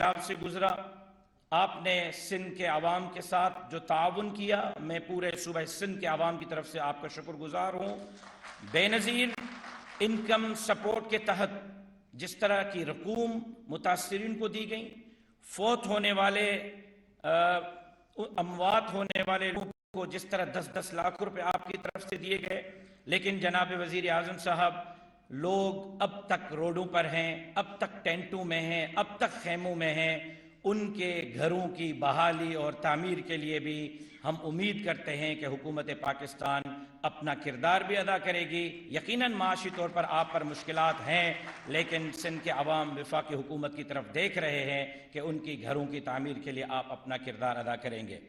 سیلاب سے گزرا، آپ نے سندھ کے عوام کے ساتھ جو تعاون کیا، میں پورے صوبہ سندھ کے عوام کی طرف سے آپ کا شکر گزار ہوں۔ بے نظیر انکم سپورٹ کے تحت جس طرح کی رقوم متاثرین کو دی گئی، فوت ہونے والے اموات ہونے والے لوگوں کو جس طرح 10-10 لاکھ روپے آپ کی طرف سے دیے گئے، لیکن جناب وزیر اعظم صاحب، لوگ اب تک روڈوں پر ہیں، اب تک ٹینٹوں میں ہیں، اب تک خیموں میں ہیں۔ ان کے گھروں کی بحالی اور تعمیر کے لیے بھی ہم امید کرتے ہیں کہ حکومت پاکستان اپنا کردار بھی ادا کرے گی۔ یقیناً معاشی طور پر آپ پر مشکلات ہیں، لیکن سندھ کے عوام وفاقی حکومت کی طرف دیکھ رہے ہیں کہ ان کی گھروں کی تعمیر کے لیے آپ اپنا کردار ادا کریں گے۔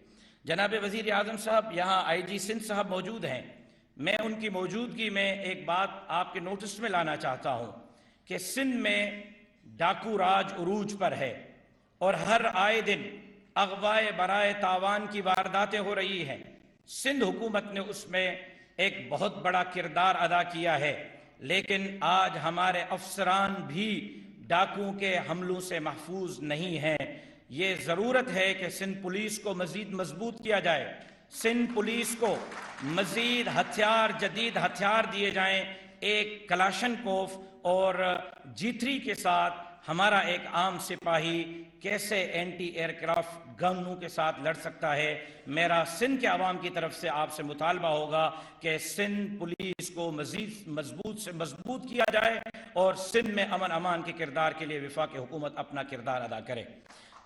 جناب وزیر اعظم صاحب، یہاں آئی جی سندھ صاحب موجود ہیں، میں ان کی موجودگی میں ایک بات آپ کے نوٹس میں لانا چاہتا ہوں کہ سندھ میں ڈاکو راج عروج پر ہے اور ہر آئے دن اغوائے برائے تاوان کی وارداتیں ہو رہی ہیں۔ سندھ حکومت نے اس میں ایک بہت بڑا کردار ادا کیا ہے، لیکن آج ہمارے افسران بھی ڈاکوؤں کے حملوں سے محفوظ نہیں ہیں۔ یہ ضرورت ہے کہ سندھ پولیس کو مزید مضبوط کیا جائے، سندھ پولیس کو مزید ہتھیار، جدید ہتھیار دیے جائیں۔ ایک کلاشن کوف اور G3 کے ساتھ ہمارا ایک عام سپاہی کیسے اینٹی ایئر کرافٹ گنوں کے ساتھ لڑ سکتا ہے؟ میرا سندھ کے عوام کی طرف سے آپ سے مطالبہ ہوگا کہ سندھ پولیس کو مزید مضبوط سے مضبوط کیا جائے اور سندھ میں امن امان کے کردار کے لیے وفاقی حکومت اپنا کردار ادا کرے۔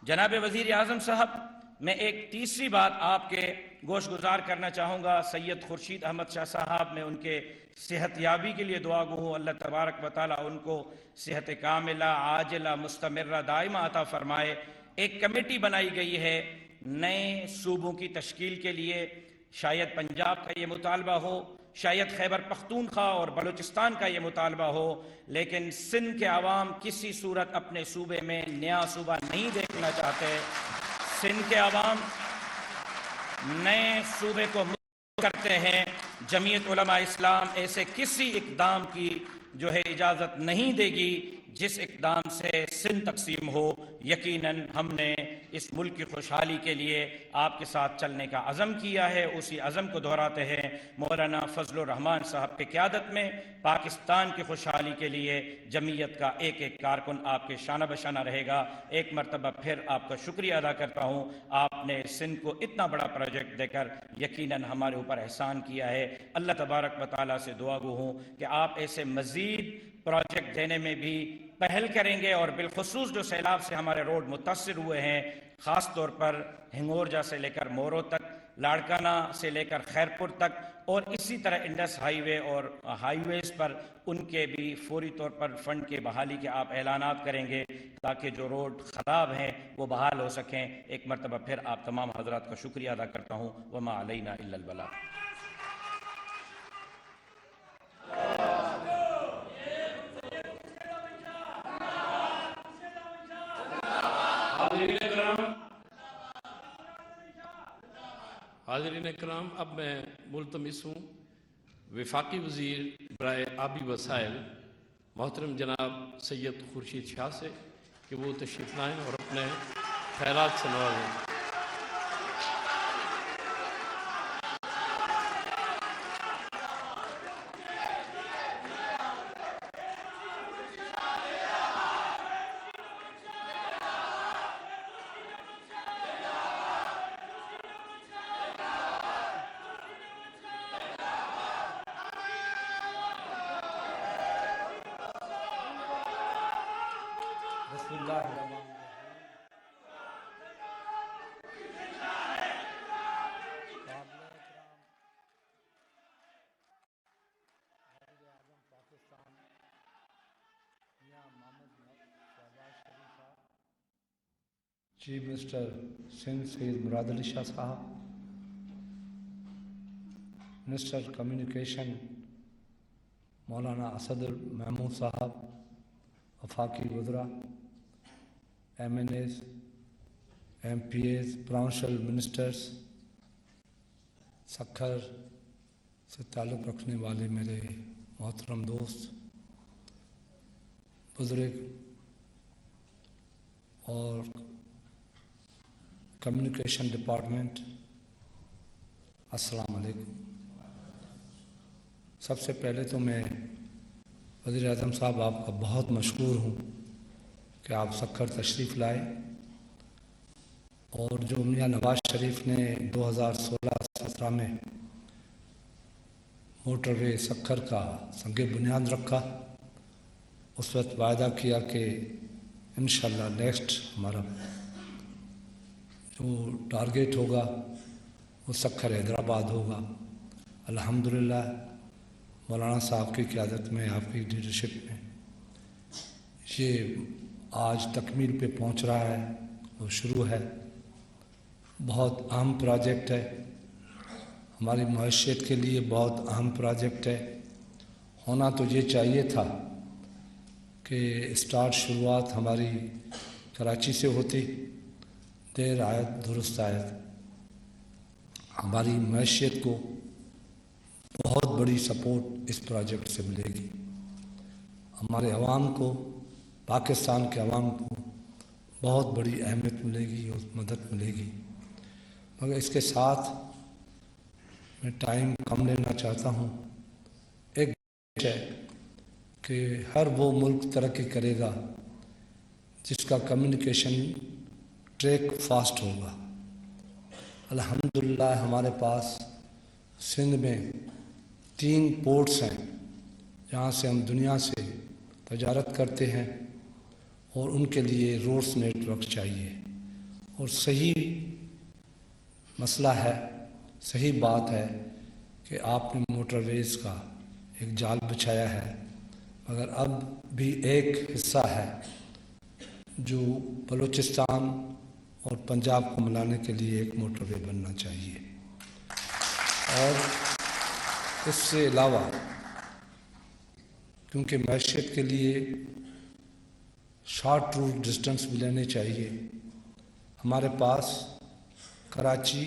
جناب وزیر اعظم صاحب، میں ایک تیسری بات آپ کے گوش گزار کرنا چاہوں گا۔ سید خورشید احمد شاہ صاحب، میں ان کے صحت یابی کے لیے دعا گو ہوں، اللہ تبارک و تعالیٰ ان کو صحت کاملہ، عاجلہ، مستمرہ، دائمہ عطا فرمائے۔ ایک کمیٹی بنائی گئی ہے نئے صوبوں کی تشکیل کے لیے، شاید پنجاب کا یہ مطالبہ ہو، شاید خیبر پختونخوا اور بلوچستان کا یہ مطالبہ ہو، لیکن سندھ کے عوام کسی صورت اپنے صوبے میں نیا صوبہ نہیں دیکھنا چاہتے۔ سندھ کے عوام نئے صوبے کو کرتے ہیں۔ جمعیت علماء اسلام ایسے کسی اقدام کی جو ہے اجازت نہیں دے گی جس اقدام سے سندھ تقسیم ہو۔ یقیناً ہم نے اس ملک کی خوشحالی کے لیے آپ کے ساتھ چلنے کا عزم کیا ہے، اسی عزم کو دہراتے ہیں۔ مولانا فضل الرحمان صاحب کی قیادت میں پاکستان کی خوشحالی کے لیے جمعیت کا ایک ایک کارکن آپ کے شانہ بشانہ رہے گا۔ ایک مرتبہ پھر آپ کا شکریہ ادا کرتا ہوں، آپ نے سندھ کو اتنا بڑا پروجیکٹ دے کر یقیناً ہمارے اوپر احسان کیا ہے۔ اللہ تبارک و تعالیٰ سے دعا گو ہوں کہ آپ ایسے مزید پروجیکٹ دینے میں بھی پہل کریں گے، اور بالخصوص جو سیلاب سے ہمارے روڈ متاثر ہوئے ہیں، خاص طور پر ہنگورجا سے لے کر مورو تک، لاڑکانہ سے لے کر خیرپور تک، اور اسی طرح انڈس ہائی وے اور ہائی ویز پر ان کے بھی فوری طور پر فنڈ کی بحالی کے آپ اعلانات کریں گے تاکہ جو روڈ خراب ہیں وہ بحال ہو سکیں۔ ایک مرتبہ پھر آپ تمام حضرات کا شکریہ ادا کرتا ہوں۔ وما علینا الا البلاغ۔ حاضرین اکرام، اب میں ملتمس ہوں وفاقی وزیر برائے آبی وسائل محترم جناب سید خورشید شاہ سے کہ وہ تشریف لائیں اور اپنے خیرات سے نوازیں۔ چیف منسٹر سندھ سید مراد علی شاہ صاحب، منسٹر کمیونیکیشن مولانا اسد محمود صاحب، وفاقی وزراء، MNAs، MPAs، provincial ministers, Sukkur سے تعلق رکھنے والے میرے محترم دوست، بزرگ اور کمیونیکیشن ڈپارٹمنٹ، السلام علیکم۔ سب سے پہلے تو میں وزیر اعظم صاحب آپ کا بہت مشکور ہوں کہ آپ سکھر تشریف لائے، اور جو میاں نواز شریف نے 2016-17 میں موٹر وے سکھر کا سنگ بنیاد رکھا، اس وقت وعدہ کیا کہ انشاءاللہ نیکسٹ ہمارا جو ٹارگیٹ ہوگا وہ سکھر حیدرآباد ہوگا۔ الحمدللہ مولانا صاحب کی قیادت میں، آپ کی لیڈرشپ میں یہ آج تکمیل پہ پہنچ رہا ہے، وہ شروع ہے۔ بہت اہم پروجیکٹ ہے، ہماری معیشت کے لیے بہت اہم پروجیکٹ ہے۔ ہونا تو یہ چاہیے تھا کہ شروعات ہماری کراچی سے ہوتی، دیر آیت درست آیت۔ ہماری معیشت کو بہت بڑی سپورٹ اس پروجیکٹ سے ملے گی، ہمارے عوام کو، پاکستان کے عوام کو بہت بڑی اہمیت ملے گی اور مدد ملے گی۔ مگر اس کے ساتھ میں ٹائم کم لینا چاہتا ہوں۔ ایک ہے کہ ہر وہ ملک ترقی کرے گا جس کا کمیونیکیشن ٹریک فاسٹ ہوگا۔ الحمدللہ ہمارے پاس سندھ میں 3 پورٹس ہیں جہاں سے ہم دنیا سے تجارت کرتے ہیں، اور ان کے لیے روڈس نیٹ ورک چاہیے، اور صحیح مسئلہ ہے، صحیح بات ہے کہ آپ نے موٹر ویز کا ایک جال بچھایا ہے، مگر اب بھی ایک حصہ ہے جو بلوچستان اور پنجاب کو ملانے کے لیے ایک موٹر وے بننا چاہیے۔ اور اس سے علاوہ کیونکہ معیشت کے لیے شارٹ روٹ ڈسٹنس بھی لینے چاہیے، ہمارے پاس کراچی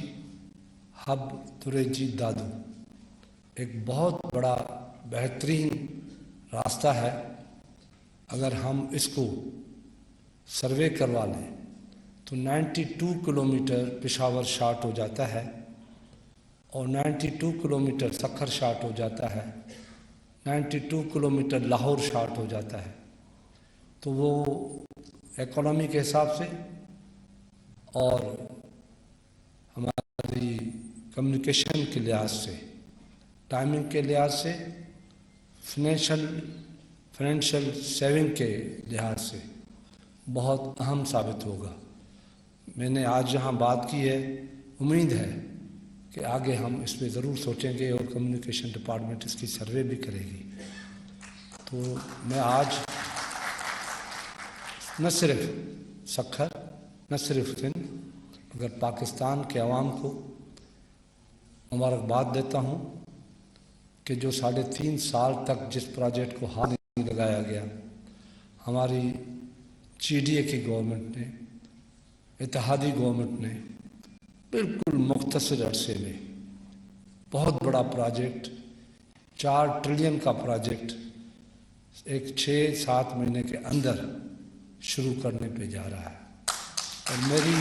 ہب تریجی دادو ایک بہت بڑا بہترین راستہ ہے۔ اگر ہم اس کو سروے کروا لیں تو 92 کلومیٹر پشاور شارٹ ہو جاتا ہے، اور 92 کلومیٹر سکھر شارٹ ہو جاتا ہے، 92 کلومیٹر لاہور شارٹ ہو جاتا ہے۔ تو وہ اکانومی کے حساب سے اور ہماری کمیونیکیشن کے لحاظ سے، ٹائمنگ کے لحاظ سے، فائنینشیل سیونگ کے لحاظ سے بہت اہم ثابت ہوگا۔ میں نے آج یہاں بات کی ہے، امید ہے کہ آگے ہم اس پہ ضرور سوچیں گے، اور کمیونیکیشن ڈپارٹمنٹ اس کی سروے بھی کرے گی۔ تو میں آج نہ صرف سکھر، نہ صرف سندھ، مگر پاکستان کے عوام کو مبارکباد دیتا ہوں کہ جو 3.5 سال تک جس پروجیکٹ کو ہاتھ نہیں لگایا گیا، ہماری جی ڈی اے کی گورنمنٹ نے، اتحادی گورنمنٹ نے بالکل مختصر عرصے میں بہت بڑا پروجیکٹ، 4 ٹریلین کا پروجیکٹ ایک 6-7 مہینے کے اندر شروع کرنے پہ جا رہا ہے۔ اور میری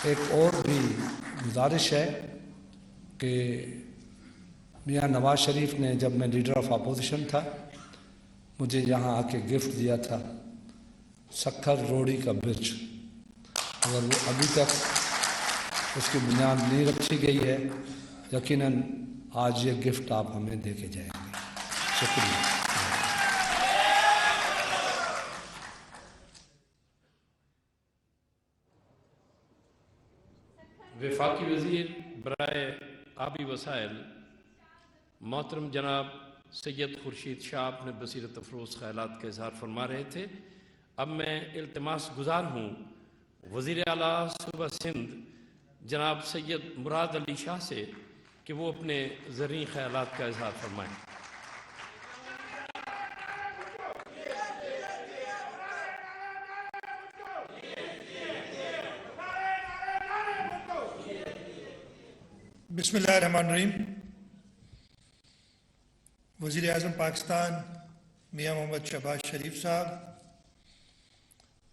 ایک اور بھی گزارش ہے کہ میاں نواز شریف نے، جب میں لیڈر آف اپوزیشن تھا، مجھے یہاں آ کے گفٹ دیا تھا سکھر روڑی کا برج، اگر وہ ابھی تک اس کی بنیاد نہیں رکھی گئی ہے، یقیناً آج یہ گفٹ آپ ہمیں دے کے جائیں گے۔ شکریہ۔ وفاقی وزیر برائے آبی وسائل محترم جناب سید خورشید شاہ اپنے بصیرت افروز خیالات کا اظہار فرما رہے تھے۔ اب میں التماس گزار ہوں وزیر اعلیٰ صوبہ سندھ جناب سید مراد علی شاہ سے کہ وہ اپنے زرعی خیالات کا اظہار فرمائیں۔ بسم اللہ الرحمن الرحیم۔ وزیر اعظم پاکستان میاں محمد شہباز شریف صاحب،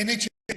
NHA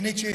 NHA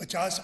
50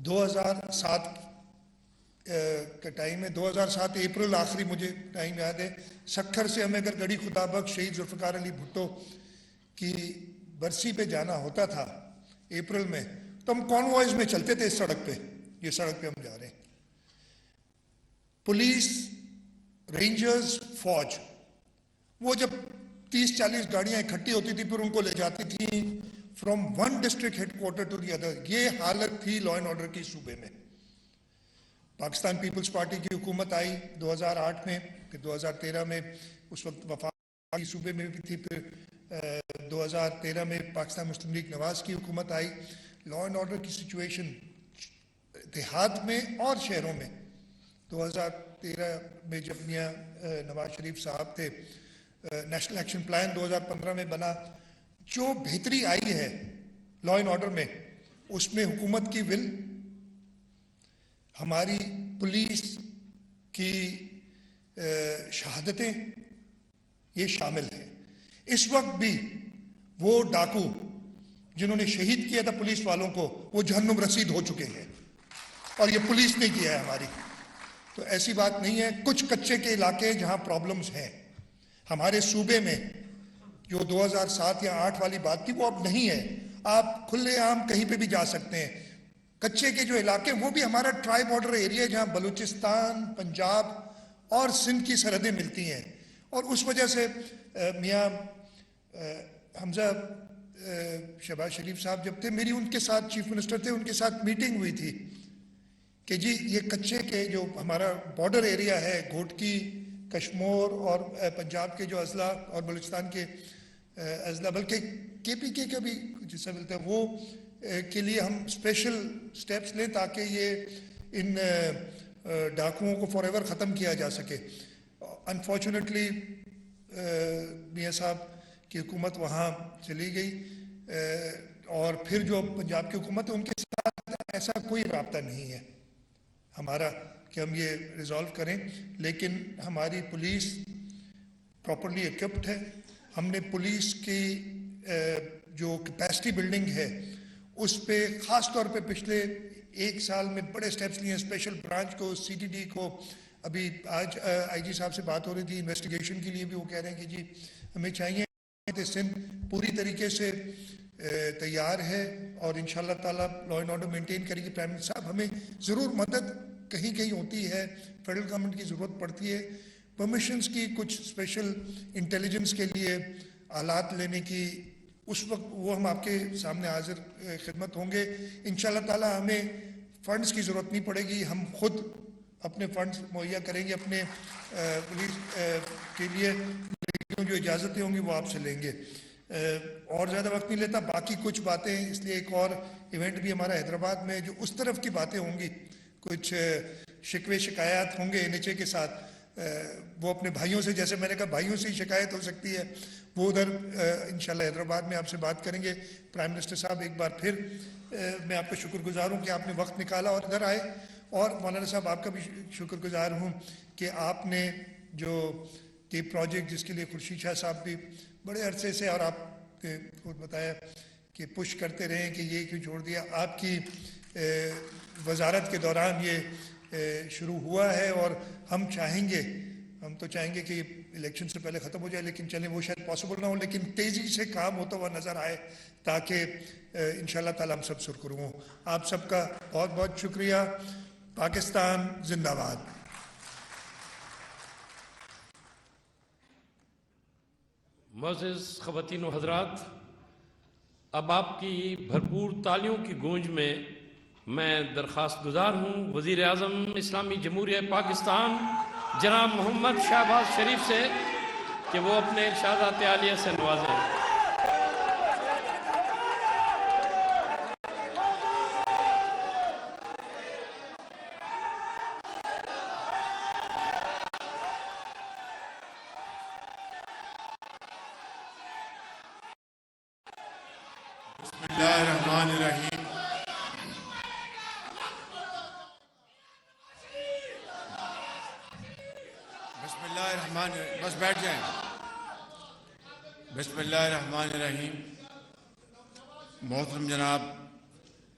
2007 کا ٹائم ہے, 2007 اپریل آخری مجھے ٹائم یاد ہے, سکھر سے ہمیں اگر گڑھی خدا بخش شہید ذوالفقار علی بھٹو کی برسی پہ جانا ہوتا تھا اپریل میں, تو ہم کانوائز میں چلتے تھے اس سڑک پہ, یہ سڑک پہ ہم جا رہے ہیں. پولیس, رینجرز, فوج, وہ جب 30-40 گاڑیاں اکٹھی ہوتی تھی پھر ان کو لے جاتی تھیں from one district head quarter to the other. یہ حالت تھی لا اینڈ آرڈر کی صوبے میں. پاکستان پیپلز پارٹی کی حکومت آئی 2008 میں, پھر 2013 میں اس وقت وفاقی صوبے میں بھی تھی, پھر 2013 میں پاکستان مسلم لیگ نواز کی حکومت آئی. لا اینڈ آرڈر کی سچویشن دیہات میں اور شہروں میں 2013 میں جب میاں نواز شریف صاحب تھے, نیشنل ایکشن پلان 2015 میں بنا, جو بہتری آئی ہے لا اینڈ آرڈر میں اس میں حکومت کی ول, ہماری پولیس کی شہادتیں یہ شامل ہیں. اس وقت بھی وہ ڈاکو جنہوں نے شہید کیا تھا پولیس والوں کو وہ جہنم رسید ہو چکے ہیں, اور یہ پولیس نے کیا ہے ہماری. تو ایسی بات نہیں ہے. کچھ کچے کے علاقے جہاں پرابلمز ہیں ہمارے صوبے میں, جو 2007 یا 2008 والی بات تھی وہ اب نہیں ہے. آپ کھلے عام کہیں پہ بھی جا سکتے ہیں. کچے کے جو علاقے وہ بھی ہمارا ٹرائی بارڈر ایریا ہے جہاں بلوچستان, پنجاب اور سندھ کی سرحدیں ملتی ہیں. اور اس وجہ سے میاں حمزہ شہباز شریف صاحب جب تھے, میری ان کے ساتھ چیف منسٹر تھے, ان کے ساتھ میٹنگ ہوئی تھی کہ جی یہ کچے کے جو ہمارا بارڈر ایریا ہے گھوٹکی, کشمور اور پنجاب کے جو اضلاع اور بلوچستان کے اضلاع, بلکہ کے پی کے کا بھی جسا ملتا ہے, وہ کے لیے ہم اسپیشل سٹیپس لیں تاکہ یہ ان ڈاکوؤں کو فار ایور ختم کیا جا سکے. انفارچونیٹلی میاں صاحب کی حکومت وہاں چلی گئی, اور پھر جو پنجاب کی حکومت ہے ان کے ساتھ ایسا کوئی رابطہ نہیں ہے ہمارا کہ ہم یہ ریزالو کریں. لیکن ہماری پولیس پراپرلی ایکوپڈ ہے. ہم نے پولیس کی جو کیپیسٹی بلڈنگ ہے اس پہ خاص طور پہ پچھلے 1 سال میں بڑے سٹیپس لیے ہیں. اسپیشل برانچ کو, سی ٹی ڈی کو, ابھی آج آئی جی صاحب سے بات ہو رہی تھی انویسٹیگیشن کے لیے بھی, وہ کہہ رہے ہیں کہ جی ہمیں چاہیے کہ سندھ پوری طریقے سے تیار ہے اور انشاءاللہ تعالیٰ لا اینڈ آرڈر مینٹین کرے گی. پرائم منسٹر صاحب ہمیں ضرور مدد کہیں کہیں ہوتی ہے, فیڈرل گورنمنٹ کی ضرورت پڑتی ہے پرمیشنز کی, کچھ اسپیشل انٹیلیجنس کے لیے آلات لینے کی, اس وقت وہ ہم آپ کے سامنے حاضر خدمت ہوں گے. انشاءاللہ تعالیٰ ہمیں فنڈز کی ضرورت نہیں پڑے گی, ہم خود اپنے فنڈز مہیا کریں گے اپنے پولیس کے لیے, لیکن جو اجازتیں ہوں گی وہ آپ سے لیں گے. اور زیادہ وقت نہیں لیتا, باقی کچھ باتیں, اس لیے ایک اور ایونٹ بھی ہمارا حیدرآباد میں جو اس طرف کی باتیں ہوں گی, کچھ شکوے شکایات ہوں گے NHA کے ساتھ, وہ اپنے بھائیوں سے, جیسے میں نے کہا بھائیوں سے ہی شکایت ہو سکتی ہے, وہ ادھر انشاءاللہ حیدرآباد میں آپ سے بات کریں گے. پرائم منسٹر صاحب ایک بار پھر میں آپ کا شکر گزار ہوں کہ آپ نے وقت نکالا اور ادھر آئے, اور مولانا صاحب آپ کا بھی شکر گزار ہوں کہ آپ نے جو یہ پروجیکٹ جس کے لیے خورشید شاہ صاحب بھی بڑے عرصے سے, اور آپ نے خود بتایا کہ پش کرتے رہے کہ یہ کیوں چھوڑ دیا, آپ کی وزارت کے دوران یہ شروع ہوا ہے. اور ہم تو چاہیں گے کہ الیکشن سے پہلے ختم ہو جائے, لیکن چلیں وہ شاید پاسبل نہ ہو, لیکن تیزی سے کام ہوتا ہوا نظر آئے تاکہ انشاءاللہ تعالیٰ ہم سب سرخرو ہوں. آپ سب کا بہت بہت شکریہ. پاکستان زندہ باد. معزز خواتین و حضرات, اب آپ کی بھرپور تالیوں کی گونج میں درخواست گزار ہوں وزیر اعظم اسلامی جمہوریہ پاکستان جناب محمد شہباز شریف سے کہ وہ اپنے ارشادات عالیہ سے نوازیں. بسم اللہ الرحمن الرحیم. بسم اللہ الرحمن الرحیم. بس بیٹھ جائیں. بسم اللہ الرحمن الرحیم. محترم جناب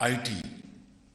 IT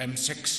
M6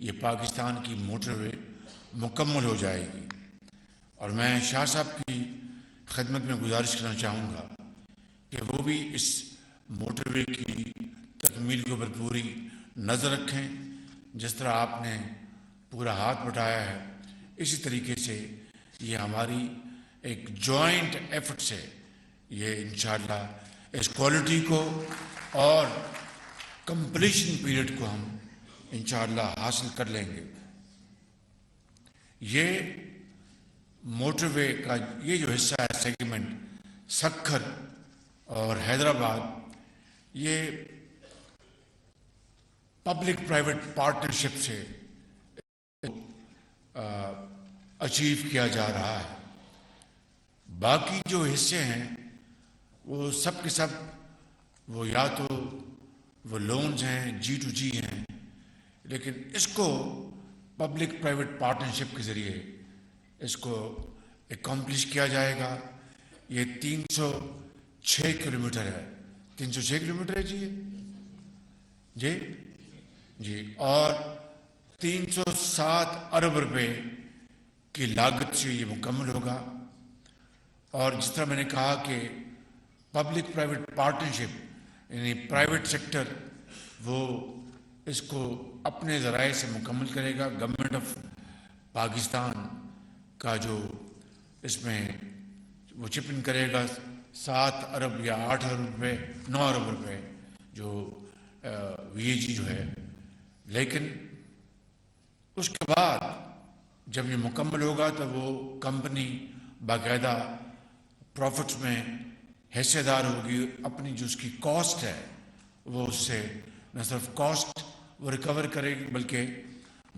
یہ پاکستان کی موٹر وے مکمل ہو جائے گی. اور میں شاہ صاحب کی خدمت میں گزارش کرنا چاہوں گا کہ وہ بھی اس موٹر وے کی تکمیل کے اوپر پوری نظر رکھیں. جس طرح آپ نے پورا ہاتھ بٹایا ہے اسی طریقے سے یہ ہماری ایک جوائنٹ ایفرٹ سے یہ انشاءاللہ اس کوالٹی کو اور کمپلیشن پیریڈ کو ہم انشاءاللہ حاصل کر لیں گے. یہ موٹر وے کا یہ جو حصہ ہے سیگمنٹ سکھر اور حیدرآباد یہ پبلک پرائیویٹ پارٹنرشپ سے اچیو کیا جا رہا ہے. باقی جو حصے ہیں وہ سب کے سب وہ یا تو وہ لونز ہیں G2G ہیں, لیکن اس کو پبلک پرائیویٹ پارٹنرشپ کے ذریعے اس کو اکمپلش کیا جائے گا. یہ 306 کلومیٹر ہے. 306 کلومیٹر ہے جی جی اور 307 ارب روپے کی لاگت سے یہ مکمل ہوگا. اور جس طرح میں نے کہا کہ پبلک پرائیویٹ پارٹنرشپ یعنی پرائیویٹ سیکٹر وہ اس کو اپنے ذرائع سے مکمل کرے گا. گورنمنٹ آف پاکستان کا جو اس میں وہ چپ ان کرے گا 7 ارب یا 8 ارب روپے 9 ارب روپے جو VAG جو ہے. لیکن اس کے بعد جب یہ مکمل ہوگا تو وہ کمپنی باقاعدہ پروفٹس میں حصے دار ہوگی. اپنی جو اس کی کاسٹ ہے وہ اس سے نہ صرف کاسٹ وہ ریکور کرے گی بلکہ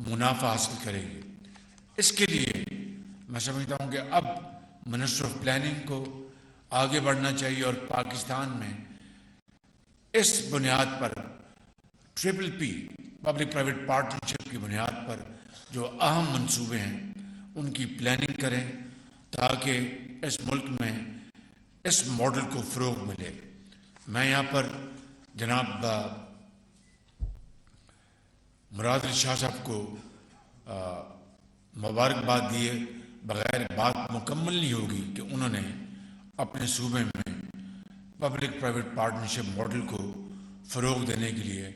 منافع حاصل کرے گی. اس کے لیے میں سمجھتا ہوں کہ اب منسٹر آف پلاننگ کو آگے بڑھنا چاہیے اور پاکستان میں اس بنیاد پر PPP پبلک پرائیویٹ پارٹنرشپ کی بنیاد پر جو اہم منصوبے ہیں ان کی پلاننگ کریں تاکہ اس ملک میں اس ماڈل کو فروغ ملے. میں یہاں پر جناب مراد علی شاہ صاحب کو مبارکباد دیے بغیر بات مکمل نہیں ہوگی کہ انہوں نے اپنے صوبے میں پبلک پرائیویٹ پارٹنرشپ ماڈل کو فروغ دینے کے لیے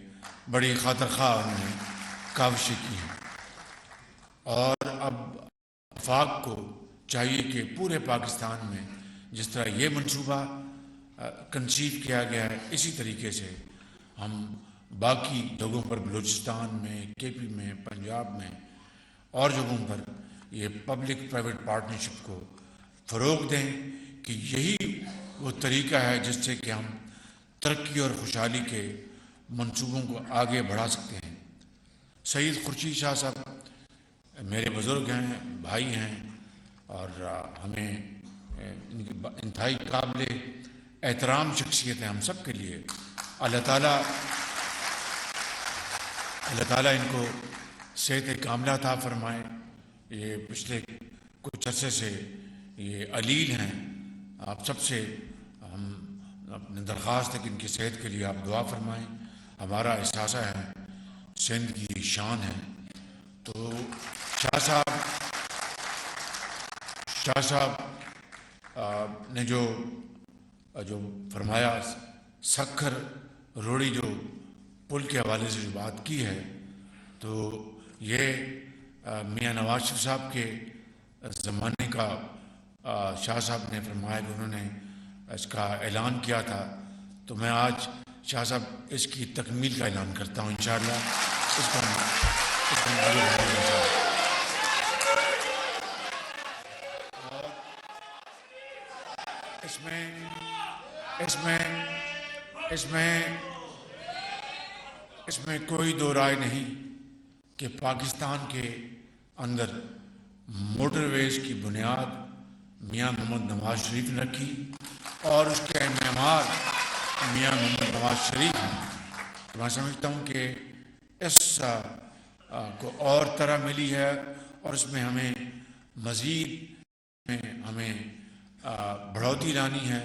بڑی خاطر خواہ انہوں نے کاوشیں کی ہیں. اور اب وفاق کو چاہیے کہ پورے پاکستان میں جس طرح یہ منصوبہ کنسیو کیا گیا ہے اسی طریقے سے ہم باقی جگہوں پر بلوچستان میں KP میں پنجاب میں اور جگہوں پر یہ پبلک پرائیویٹ پارٹنرشپ کو فروغ دیں کہ یہی وہ طریقہ ہے جس سے کہ ہم ترقی اور خوشحالی کے منصوبوں کو آگے بڑھا سکتے ہیں. سید خورشید شاہ صاحب میرے بزرگ ہیں, بھائی ہیں اور ہمیں انتہائی قابل احترام شخصیت ہے ہم سب کے لیے. اللہ تعالیٰ ان کو صحت کاملہ عطا فرمائے. یہ پچھلے کچھ عرصے سے یہ علیل ہیں. آپ سب سے ہم اپنے درخواست ہے کہ ان کی صحت کے لیے آپ دعا فرمائیں. ہمارا احساسہ ہے, سندھ کی شان ہے. تو شاہ صاحب نے جو فرمایا سکھر روڑی جو پل کے حوالے سے جو بات کی ہے تو یہ میاں نواز شریف صاحب کے زمانے کا شاہ صاحب نے فرمایا کہ انہوں نے اس کا اعلان کیا تھا. تو میں آج شاہ صاحب اس کی تکمیل کا اعلان کرتا ہوں انشاءاللہ. اس میں کوئی دو رائے نہیں کہ پاکستان کے اندر موٹر ویز کی بنیاد میاں محمد نواز شریف نے رکھی اور اس کے معمار میاں محمد نواز شریف ہیں. میں سمجھتا ہوں کہ اس کو اور طرح ملی ہے اور اس میں ہمیں مزید ہمیں بڑھوتری لانی ہے.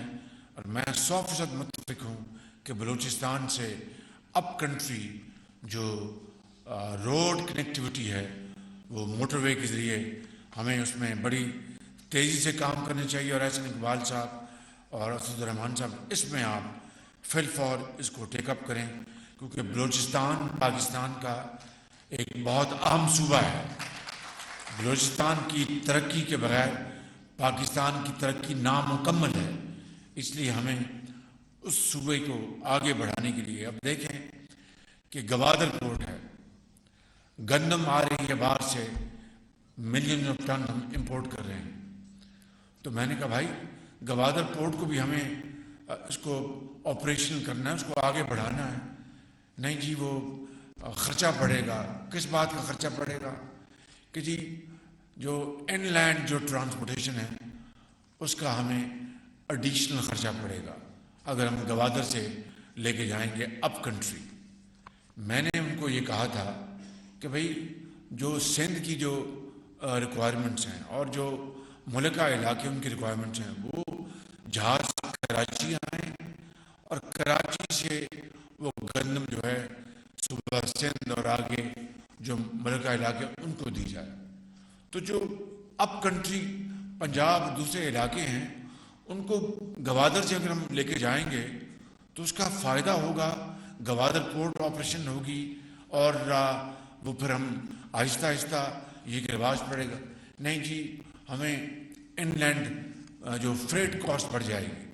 اور میں 100% متفق ہوں کہ بلوچستان سے اپ کنٹری جو روڈ کنیکٹیوٹی ہے وہ موٹر وے کے ذریعے ہمیں اس میں بڑی تیزی سے کام کرنے چاہیے، اور احسن اقبال صاحب اور اسد الرحمان صاحب اس میں آپ فی الفور اس کو ٹیک اپ کریں، کیونکہ بلوچستان پاکستان کا ایک بہت اہم صوبہ ہے۔ بلوچستان کی ترقی کے بغیر پاکستان کی ترقی نامکمل ہے، اس لیے ہمیں اس صوبے کو آگے بڑھانے کے لیے اب دیکھیں کہ گوادر پورٹ ہے، گندم آ رہی ہے باہر سے، ملین آف ٹن ہم امپورٹ کر رہے ہیں۔ تو میں نے کہا بھائی گوادر پورٹ کو بھی ہمیں اس کو آپریشن کرنا ہے، اس کو آگے بڑھانا ہے۔ نہیں جی وہ خرچہ پڑے گا، کس بات کا خرچہ پڑے گا کہ جی جو ان لینڈ جو ٹرانسپورٹیشن ہے اس کا ہمیں ایڈیشنل خرچہ پڑے گا اگر ہم گوادر سے لے کے جائیں گے اپ کنٹری۔ میں نے ان کو یہ کہا تھا کہ بھئی جو سندھ کی جو ریکوائرمنٹس ہیں اور جو ملکہ علاقے ان کی ریکوائرمنٹس ہیں وہ جہاز کراچی آئیں اور کراچی سے وہ گندم جو ہے صوبہ سندھ اور آگے جو ملکہ علاقے ان کو دی جائے۔ تو جو اپ کنٹری پنجاب دوسرے علاقے ہیں ان کو گوادر سے اگر ہم لے کے جائیں گے تو اس کا فائدہ ہوگا، گوادر پورٹ آپریشن ہوگی اور وہ پھر ہم آہستہ آہستہ یہ رواج پڑے گا۔ نہیں جی ہمیں ان لینڈ جو فریٹ کاسٹ بڑھ جائے گی۔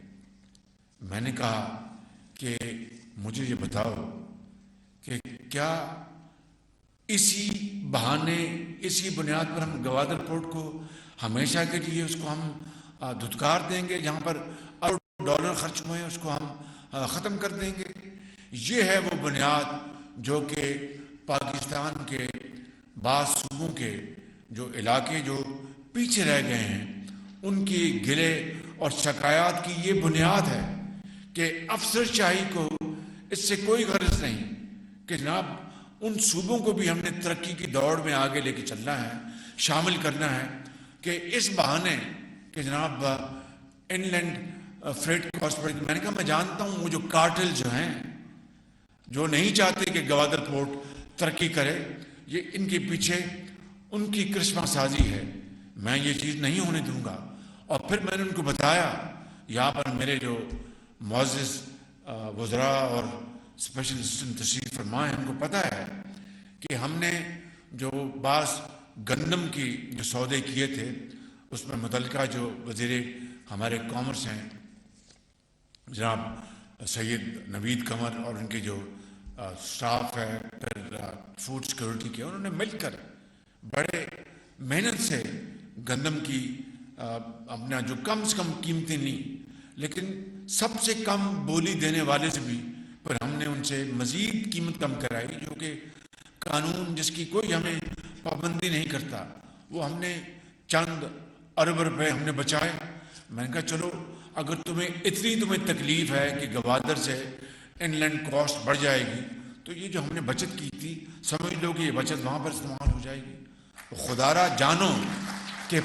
میں نے کہا کہ مجھے یہ بتاؤ کہ کیا اسی بہانے اسی بنیاد پر ہم گوادر پورٹ کو ہمیشہ کے لیے اس کو ہم دھتکار دیں گے، جہاں پر ارب ڈالر خرچ ہوئے ہیں اس کو ہم ختم کر دیں گے؟ یہ ہے وہ بنیاد جو کہ پاکستان کے بعض صوبوں کے جو علاقے جو پیچھے رہ گئے ہیں ان کی گلے اور شکایات کی یہ بنیاد ہے کہ افسر شاہی کو اس سے کوئی غرض نہیں کہ جناب ان صوبوں کو بھی ہم نے ترقی کی دوڑ میں آگے لے کے چلنا ہے، شامل کرنا ہے، کہ اس بہانے کہ جناب ان لینڈ فریٹ کاسٹ پر میں نے کہا میں جانتا ہوں وہ جو کارٹل جو ہیں جو نہیں چاہتے کہ گوادر پورٹ ترقی کرے، یہ ان کے پیچھے ان کی کرشمہ سازی ہے، میں یہ چیز نہیں ہونے دوں گا۔ اور پھر میں نے ان کو بتایا، یہاں پر میرے جو معزز وزراء اور اسپیشل اسسٹنٹ تشریف فرما ہے ان کو پتہ ہے کہ ہم نے جو بعض گندم کی جو سودے کیے تھے اس میں متعلقہ جو وزیر ہمارے کامرس ہیں جناب سید نوید قمر اور ان کے جو سٹاف ہے پھر فوڈ سیکورٹی کے، انہوں نے مل کر بڑے محنت سے گندم کی اپنا جو کم سے کم قیمتیں لی، لیکن سب سے کم بولی دینے والے سے بھی پر ہم نے ان سے مزید قیمت کم کرائی، جو کہ قانون جس کی کوئی ہمیں پابندی نہیں کرتا، وہ ہم نے چند ارب روپے ہم نے بچائے۔ میں نے کہا چلو اگر اتنی تمہیں تکلیف ہے کہ گوادر سے ان لینڈ کاسٹ بڑھ جائے گی تو یہ جو ہم نے بچت کی تھی سمجھ لو کہ یہ بچت وہاں پر استعمال ہو جائے گی۔ خدا را جانو کہ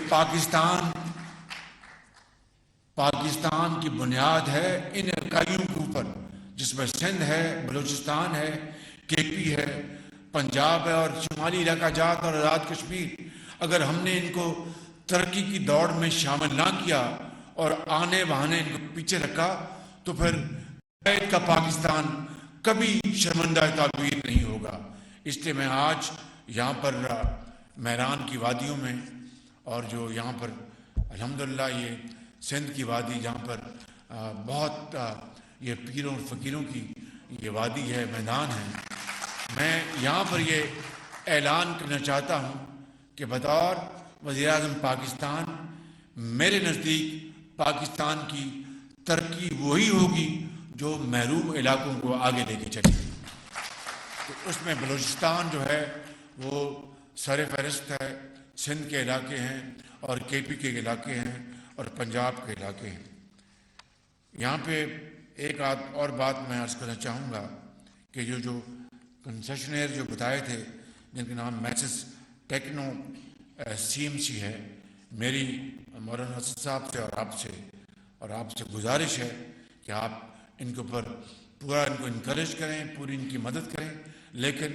پاکستان کی بنیاد ہے ان اکائیوں کے اوپر، جس میں سندھ ہے، بلوچستان ہے، کے پی ہے، پنجاب ہے اور شمالی علاقہ جات اور آزاد کشمیر۔ اگر ہم نے ان کو ترقی کی دوڑ میں شامل نہ کیا اور آنے بہانے ان کو پیچھے رکھا تو پھر قید کا پاکستان کبھی شرمندہ تعبیر نہیں ہوگا۔ اس لیے میں آج یہاں پر میران کی وادیوں میں اور جو یہاں پر الحمدللہ یہ سندھ کی وادی جہاں پر بہت یہ پیروں اور فقیروں کی یہ وادی ہے، میدان ہے، میں یہاں پر یہ اعلان کرنا چاہتا ہوں کہ بطور وزیر اعظم پاکستان میرے نزدیک پاکستان کی ترقی وہی ہوگی جو محروم علاقوں کو آگے لے کے چلے گی۔ تو اس میں بلوچستان جو ہے وہ سر فہرست ہے، سندھ کے علاقے ہیں اور کے پی کے علاقے ہیں اور پنجاب کے علاقے ہیں۔ یہاں پہ ایک اور بات میں عرض کرنا چاہوں گا کہ جو کنسیشنر جو بتائے تھے جن کے نام Messrs techno C M C ہے، میری مولانا اسد صاحب سے اور آپ سے گزارش ہے کہ آپ ان کے اوپر پورا ان کو انکریج کریں، پوری ان کی مدد کریں، لیکن